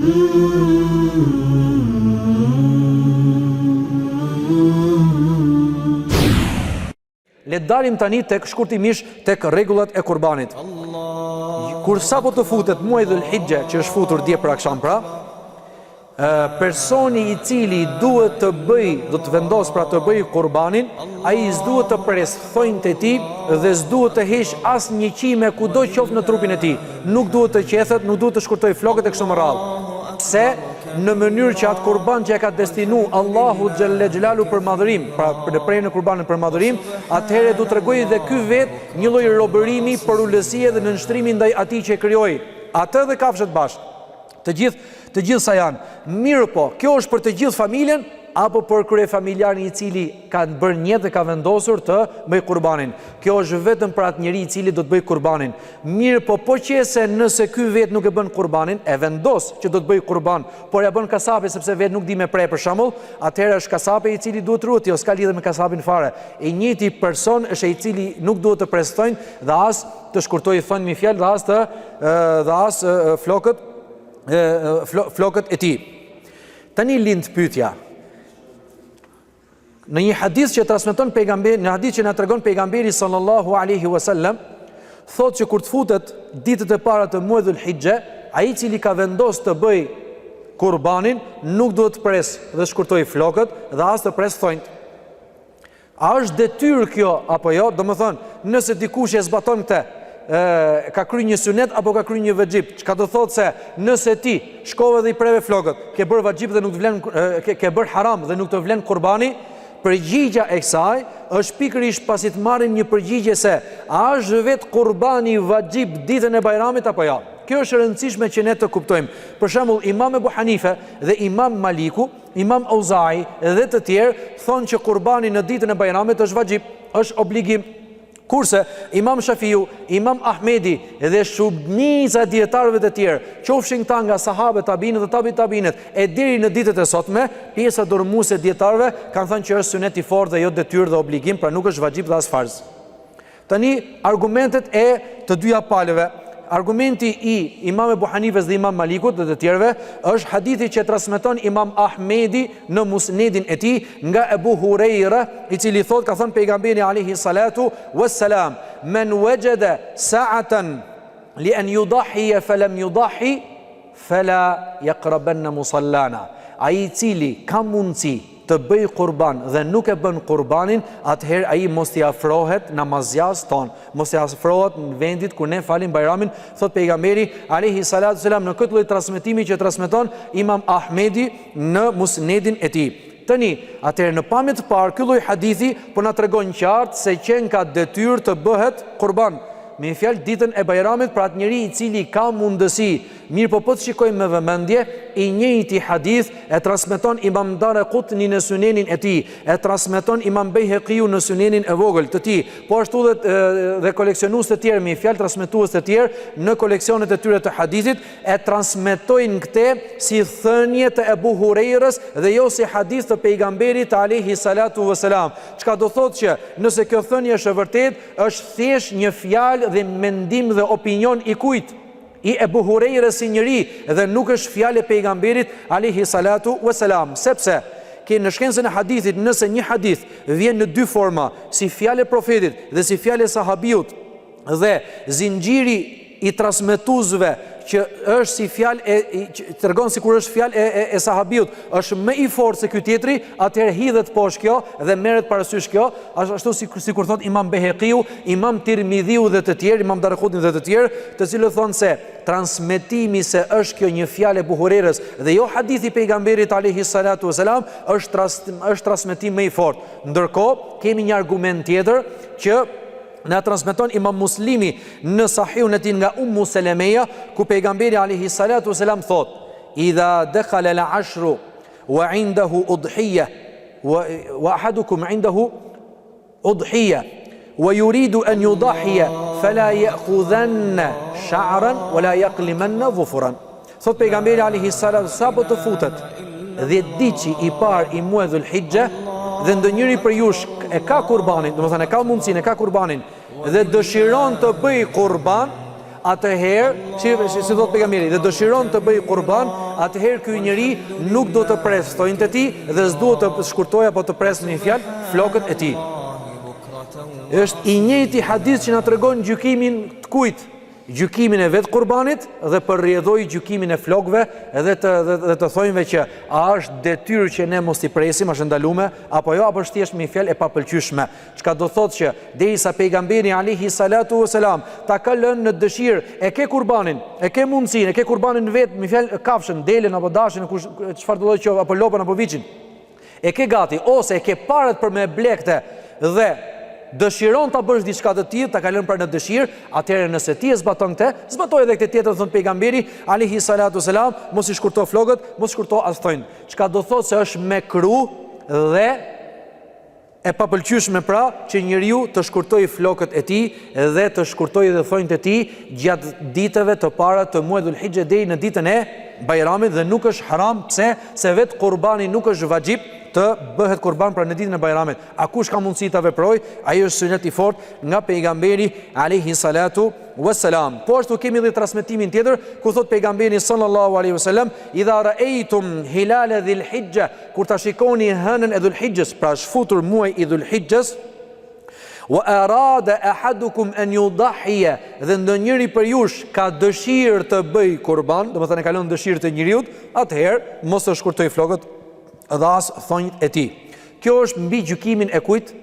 Le të dalim tani tek shkurtimisht tek rregullat e kurbanit. Kur sapo të futet muaji Dhul Hijja, që është futur dje për akşam pra, personi i cili duhet të bëj, do të vendos pra të bëj kurbanin, ai s'duhet të pres thonjtë e tij dhe s'duhet të heq as një qime kudo qoftë në trupin e tij. Nuk duhet të qethet, nuk duhet të shkurtoj flokët e kështu me radhë. Pse? Në mënyrë që atë kurban që e ka destinu Allahu Xhelle Xhelalu për madhërim, pra në prejnë në kurbanin për madhërim, atëherë du të tregojë dhe ky vetë një lloj robërimi, për ulësie dhe në nështrimi ndaj atij që e krijoi. Atë dhe kafshët bashkë. Të gjithë sa janë. Mirë po, kjo është për të gjithë familjen apo për kryefamiljarin i cili ka bërë niyet dhe ka vendosur të bëj kurbanin. Kjo është vetëm për atë njeri i cili do të bëj kurbanin. Mirë po, po qese nëse ky vetë nuk e bën kurbanin, e vendos që do të bëj kurban, por ja bën kasapi sepse vetë nuk di me prej për shembull, atëherë është kasapi i cili duhet ruhet, jo s'ka lidhje me kasapin fare. E njëjti person është ai i cili nuk duhet të prestojnë dhe as të shkurtojë thënë mi fjalë dhe as flokët e tij. Tani lind pyetja. Në një hadith që transmeton pejgamberi, në hadith që na tregon pejgamberi sallallahu alaihi wasallam, thotë që kur të futet ditët e para të muajit Dhul Hijja, ai i cili ka vendosur të bëj kurbanin nuk duhet të pres dhe shkurtoj flokët dhe as të pres thonjtë. A është detyrë kjo apo jo? Domethënë, nëse dikush e zbaton këtë, ka kryer një sunet apo ka kryer një vajxhib, çka do thotë se nëse ti shkove dhe i preve flokët, ke bërë vajxhib dhe nuk të vlen, ke bërë haram dhe nuk të vlen kurbani, përgjigja e kësaj është pikërisht pasi të marrim një përgjigje se a është vetë kurbani vajxhib ditën e Bajramit apo jo. Kjo është e rëndësishme që ne të kuptojmë. Për shembull, Imam Ebu Hanife dhe Imam Maliku, Imam Auza'i dhe të tjerë thonë që kurbani në ditën e Bajramit është vajxhib, është obligim. Kurse Imam Shafiu, Imam Ahmedi dhe shumica e dietarëve të tjerë, qofshin këta nga sahabët, tabiinët dhe tabi tabiinët, e deri në ditët e sotme, pjesa dorëmuese e dietarëve kanë thënë që është sunet i fortë dhe jo detyrë dhe obligim, pra nuk është vajxhib dhe as farz. Tani argumentet e të dyja palëve. Argumenti i Imam Ebu Hanifes dhe Imam Malikut dhe të tjerëve është hadithi që transmeton Imam Ahmedi në musnedin e tij nga Ebu Hurajra, i cili thot, ka thënë pejgamberi alayhi salatu wassalam, men wajada sa'atan li an yudahi falam yudahi fala yaqrabanna musallana. Ai i cili ka mundësi të bëj kurban dhe nuk e bën kurbanin, atëherë ai mos t'i afrohet namazjas ton, mos t'i afrohet në vendit ku ne falim Bajramin, thot pejgamberi alayhi salatu selam në këtë lloj transmetimi që transmeton Imam Ahmedi në musnedin e tij. Tani, atëherë në pamje të parë, ky lloj hadithi po na tregon qartë se qenë ka detyrë të bëhet kurban. Me fjalë ditën e Bajramit për atë njeri i cili ka mundësi. Mirë po të shikojmë me vëmendje, i njëjti hadith e transmeton Imam Daraqutni në sunenin e tij, e transmeton Imam Bejheqiu në sunenin e vogël të tij, po ashtu dhe koleksionues të tjerë me fjalë transmetues të tjerë në koleksionet e tyre të hadithit e transmetojnë këtë si thënie të Ebu Hurajrës dhe jo si hadith të pejgamberit alayhi salatu wasalam. Çka do thotë që nëse kjo thënie është e vërtetë, është thjesht një fjalë dhe mendim dhe opinion i kujt? I Ebu Hurajrës si njëri dhe nuk është fjalë e pejgamberit alayhi salatu wasalam, sepse në shkencën e hadithit, nëse një hadith vjen në dy forma, si fjalë e profetit dhe si fjalë e sahabiut, dhe zinxhiri i transmetuesve që është si fjalë tregon sikur është fjalë e sahabiut, është më i fortë se ky tjetri, atëherë hidhet poshtë kjo dhe merret parasysh kjo, ashtu sikur thot Imam Bejheqiu, Imam Tirmidhiu dhe të tjerë, Imam Daraqutni dhe të tjerë, të cilët thonë se transmetimi se është kjo një fjalë e Ebu Hurajrës dhe jo hadithi pejgamberit alayhi salatu wasalam është transmetim më i fortë. Ndërkohë kemi një argument tjetër që na transmeton Imam Muslimi në Sahihun e tij nga Ummu Selemeja, ku pejgamberi alayhi salatu wasalam thot: "Idha dakhala al-ashru wa 'indahu udhiyya wa ahadukum 'indahu udhiyya wa yuridu an yudahiya fala ya'khudhanna sha'ran wa la yaqlimanna dhufran." Thot pejgamberi alayhi salatu sapo të futet 10 ditë i parë i muajit Dhul Hijja dhe ndonjëri për jush e ka kurbanin, domethënë e ka mundsinë, e ka kurbanin dhe dëshiron të bëj kurban, atëherë, si thot pejgamberi, dhe dëshiron të bëj kurban, atëherë ky njeri nuk do të pres thonjtë e tij dhe s'duhet të shkurtoj apo të pres në një fjalë flokët e tij. Është i njëjti hadith që na tregon gjykimin të kujt? Gjykimin e vetë kurbanit dhe përrjedhoi gjykimin e flokëve dhe të thojmë që a është detyrë që ne mos i presim, është ndaluar apo jo, apo është thjesht një fjalë e papëlqyeshme. Çka do thotë që derisa pejgamberi alayhi salatu wasalam ta ka lënë në dëshirë, e ke kurbanin, e ke mundsinë, e ke kurbanin vetë, me fjalë kafshën, delën apo dashin, çfarë do të thotë, apo lopën apo viçin. E ke gati ose e ke parat për me blekte dhe dëshiron ta bësh diçka të tillë, ta kalon për në dëshirë, atëherë nëse ti e zbaton këtë, zbatoj edhe këtë tjetër, thon pejgamberi alayhi salatu selam, mos i shkurto flokët, mos shkurto as thonjë. Çka do thotë se është mekruh dhe e papëlqyeshme pra që njeriu të shkurtoj flokët e tij dhe të shkurtoj edhe thonjtë e tij gjatë ditëve të para të muajit Dhul-Hijja deri në ditën e Bajramit, dhe nuk është haram, pse? Se vetë kurbani nuk është vajib të bëhet kurban pra në ditën e Bajramit. A kush ka mundësi ta veproj? Ai është sunet i fortë nga pejgamberi alayhi salatu wassalam. Po ashtu kemi edhe transmetimin tjetër ku thot pejgamberi sallallahu alaihi wasallam, idha ra'aytum hilal dhil-hijja, kur ta shikoni hënën e Dhul-Hijjes, pra shfutur muaj i Dhul-Hijjes, wa arada ahadukum an yudhiya, dhe ndonjëri për jush ka dëshirë të bëj kurban, do të thënë kalon dëshirë të njeriu, atëherë mos të shkurtoj flokët dhe as thonjtë e tij. Kjo është mbi gjykimin e kujt?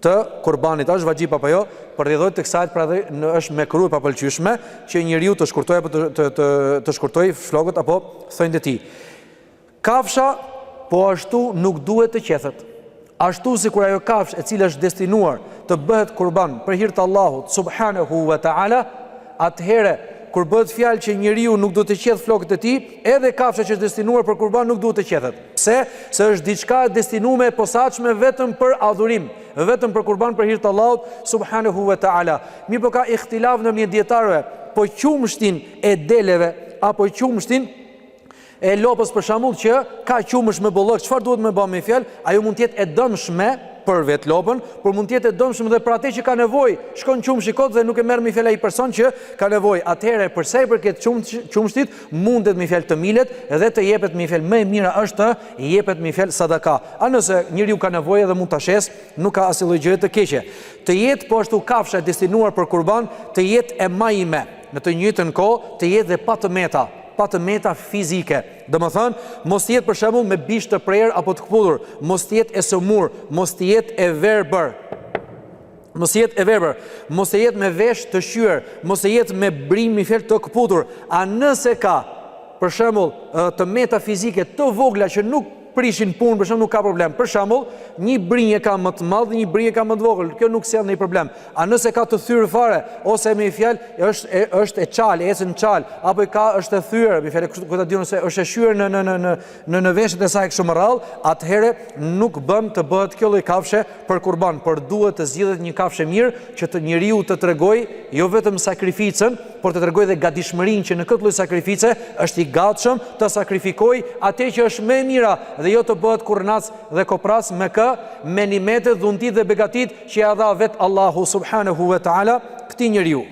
Të kurbanit. A është vajib apo jo? Përrjedhohet tek sajt, pra dhe është mekruh e papëlqyeshme që njeriu të shkurtoj apo të shkurtoj flokët apo thonjtë e tij. Kafsha po ashtu nuk duhet të qethet. Ashtu si kur ajo kafsh e cila është destinuar të bëhet kurban për hir të Allahut subhanahu wa taala, atëherë kur bëhet fjalë që njeriu nuk do të qeth flokët e tij, edhe kafsha që është destinuar për kurban nuk duhet të qethet. Pse? Se është diçka e destinuar e posaçme vetëm për adhurim, vetëm për kurban për hir të Allahut subhanahu wa taala. Mirë, po ka ihtilaf ndërmjet dietarëve, po qumshtin e deleve apo qumshtin e lopës për shembull që ka qumësh me bollëk, çfarë duhet me bëmë me fjalë? Ajo mund të jetë e dëmshme për vetë lopën, por mund të jetë e dëmshme edhe për atë që ka nevojë. Shkon qumshi kot dhe nuk e merr me fjalë ai person që ka nevojë. Atëherë për sa i përket qumshtit, mundet me fjalë të milet dhe të jepet me fjalë më e mira është të jepet me fjalë sadaka. A nëse njeriu ka nevojë dhe mund ta shes, nuk ka asnjë gjë të keqe. Të jetë po ashtu kafsha e destinuar për kurban, të jetë e majme, në të njëjtën kohë të jetë dhe pa të meta fizike. Domethënë, mos jetë për shembull me bish të prerë apo të kputur, mos jetë e sëmur, mos jetë e verbër. Mos jetë me vesh të shyer, mos jetë me brim i fjalë të kputur. A nëse ka për shembull të meta fizike të vogla që nuk prishin punë, për shembull nuk ka problem. Për shembull, një brinjë ka më të madh dhe një brinjë ka më të vogël. Kjo nuk sjell ndonjë problem. A nëse ka të thyrë fare ose me fjalë është e çal, ecën çal, apo është e thyrë, me fjalë ku ta diun se është e shyer në veshët e saj kështu më radh, atëherë nuk bën të bëhet kjo lloj kafshe për kurban, por duhet të zgjidhet një kafshë mirë që të njeriu të tregoj jo vetëm sakrificën, por të tregoj dhe gatishmërinë që në këtë lloj sakrifice është i gatshëm të sakrifikojë atë që është më e mira, dhe jo të bëhet kurnac dhe kopras me nimetet, dhuntit dhe begatit që ja dha vetë Allahu subhanahu wa taala këtij njeriu.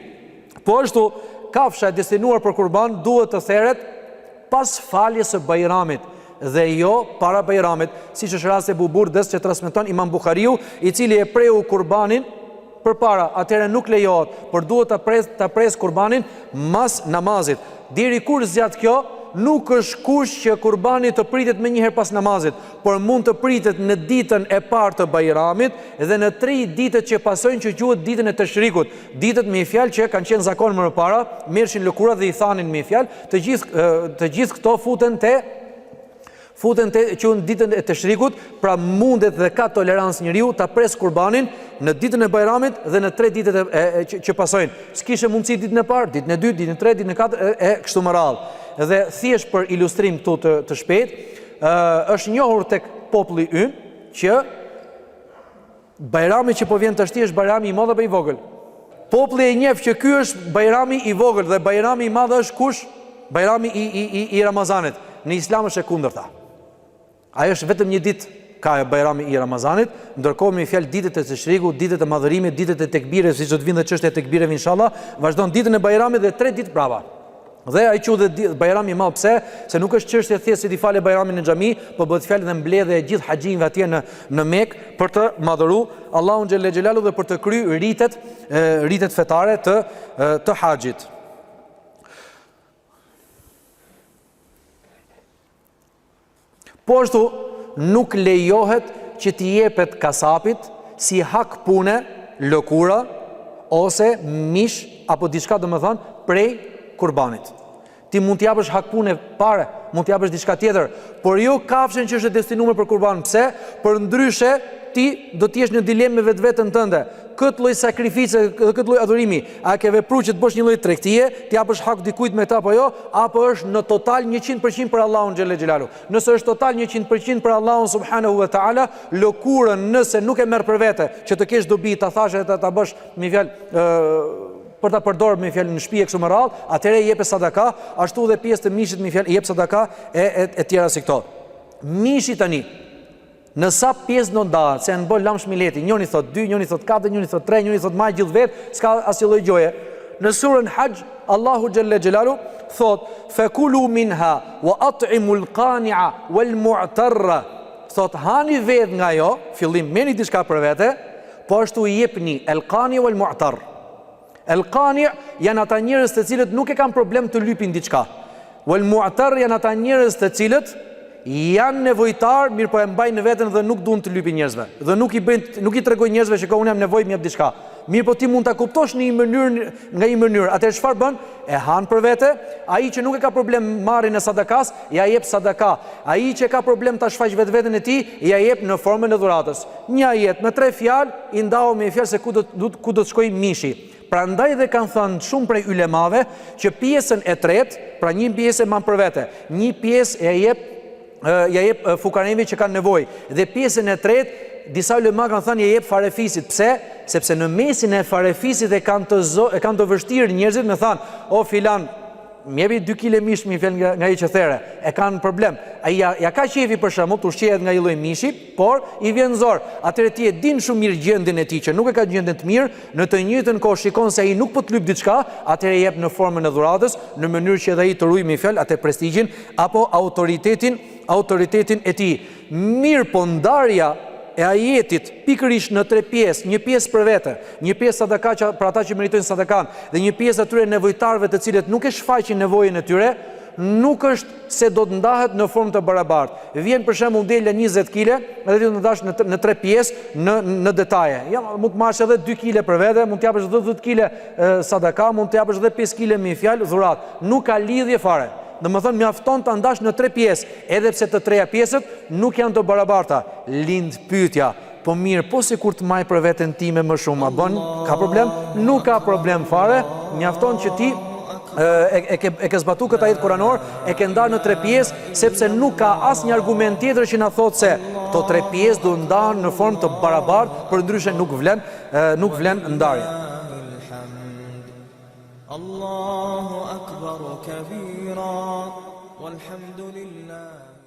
Po ashtu kafsha e destinuar për kurban duhet të theret pas faljes së Bajramit dhe jo para Bajramit, siç është rasti e Burdës që transmeton Imam Buhariu, i cili e preu kurbanin përpara, atëherë nuk lejohet, por duhet ta pres kurbanin mas namazit. Deri kur zgjat kjo, nuk është kush që kurbani të pritet më njëherë pas namazit, por mund të pritet në ditën e parë të Bajramit dhe në 3 ditët që pasojnë, që quhet ditën e Tashrikut. Ditët me fjalë që kanë qenë zakon më parë, merrshin lëkurat dhe i thanin me fjalë, të gjithë këto futen te ditën e Tashrikut, pra mundet dhe ka tolerancë njeriu ta pres kurbanin në ditën e Bajramit dhe në 3 ditët që pasojnë. S'kishte mundësi ditën e parë, ditën e dytë, ditën e tretë, ditën e katërt e kështu me radhë. Dhe thjesht për ilustrim këtu të shpejt, është njohur tek populli ynë që Bajrami që po vjen tashti është Bajrami i madh apo i vogël. Populli e njeh që ky është Bajrami i vogël dhe Bajrami i madh është kush? Bajrami i Ramazanit. Në Islam është e kundërta. Ajo është vetëm një ditë ka e bajrami i Ramazanit, ndërkohë me fjalë ditët e Teshriku, ditët e madhërimit, ditët e tekbireve, siç do të vinë çështja e tekbireve inshallah, vazhdon ditën e bajramit dhe 3 ditë brava. Dhe ai quhet bajrami i madh pse? Se nuk është çështje thjesht se ti falë bajramin në xhami, por bëhet fjalë dhe mbledhje e gjithë haxhinëve atje në Mekë për të madhëruar Allahun xhelle xhelalu dhe për të kryer ritet fetare të haxhit. Po ashtu nuk lejohet që t'i jepet kasapit si hak pune, lëkura ose mish apo diçka domethënë prej kurbanit. Ti mund t'japësh hak pune pare, mund t'japësh diçka tjetër, por jo kafshën që është destinuar për kurban. Pse? Për ndryshe ti do t'jesh në dilemë me vetveten tënde. Këtë lloj sakrifice, këtë lloj adhurimi, a ke vepruar që të bësh një lloj tregtie, t'japësh hak dikujt me ta apo jo, apo është në total 100% për Allahun xhelle xhelalu. Nëse është total 100% për Allahun subhanahu wa taala, lëkurën nëse nuk e merr për vete, që të kesh dobi, ta thashë ta bësh me fjalë për ta përdorur me fjalë në shtëpi e kështu me radhë, atëherë jep sadaka, ashtu dhe pjesë të mishit me fjalë jep sadaka e tjera si këto. Mishi tani, në sa pjesë do ndahet, se në bën lam shmileti, njëri thot 2, njëri thot 4, njëri thot 3, njëri thot më gjithë vet, s'ka asnjë lloj gjoje. Në surën Hajj, Allahu xhelle xhelalu thot: "Fakulu minha wa at'imul qani'a wal mu'tarra." Thot hani vet nga ajo, fillim merrni diçka për vete, po ashtu i jepni el qani wal mu'tar. El qani janë ata njerëz të cilët nuk e kanë problem të lypin diçka. Wal mu'tar janë ata njerëz të cilët janë nevojtar, mirë po e mbajnë në veten dhe nuk duan të lypin njerëzve. Dhe nuk i tregojnë njerëzve që unë jam nevojë më jap diçka. Mirë po ti mund ta kuptosh në një mënyrë. Atëherë çfarë bën? E han për vete. Ai që nuk e ka problem marrjen e sadakas, ja jep sadaka. Ai që ka problem ta shfaq vetveten e tij, ja jep në formën e dhuratës. Një ajet me 3 fjalë i ndau me fjalë se ku do të shkojë mishi. Prandaj dhe kanë thënë shumë prej ulemave që pjesën e tretë, pra një pjesë e man për vete, një pjesë ja jep fukareve që kanë nevojë, dhe pjesën e tretë disa ulema kanë thënë ja jep farefisit. Pse? Sepse në mesin e farefisit e kanë të vështirë njerëzit me thënë: "O filan, më jepi 2 kg mish më fal nga ai që there." E kanë problem. Ai ja ka qefi për shembull, ushqehet nga një lloj mishi, por i vjen zor. Atëherë ti e din shumë mirë gjendjen e tij që nuk e ka gjendjen të mirë, në të njëjtën kohë shikon se ai nuk po të lyp diçka, atëherë jep në formën e dhuratës, në mënyrë që edhe ai të ruajë me fjalë atë prestigjin apo autoritetin e tij. Mirë po ndarja e ajetit pikërisht në 3 pjesë, një pjesë për vete, një pjesë sadaka për ata që meritojnë sadakan, dhe një pjesë atyre nevojtarëve të cilët nuk e shfaqin nevojën e tyre, nuk është se do të ndahet në formë të barabartë. Vjen për shembull dela 20 kg, edhe ti do të ndash në 3 pjesë në detaje. Ja, mund të marrësh edhe 2 kg për vete, mund të japësh edhe 10 kg sadaka, mund të japësh edhe 5 kg me fjalë dhurat. Nuk ka lidhje fare. Domethënë mjafton ta ndash në 3 pjesë, edhe pse të treja pjesët nuk janë të barabarta. Lind pyetja: po mirë, po sikur të maj për veten time më shumë, a bën? Ka problem? Nuk ka problem fare. Mjafton që ti e ke zbatu këtë ajet kuranor, e ke ndarë në 3 pjesë, sepse nuk ka asnjë argument tjetër që na thotë se to 3 pjesë do ndahen në formë të barabartë, për ndryshe nuk vlen ndarja. Allahu akbar kabira walhamdulillah.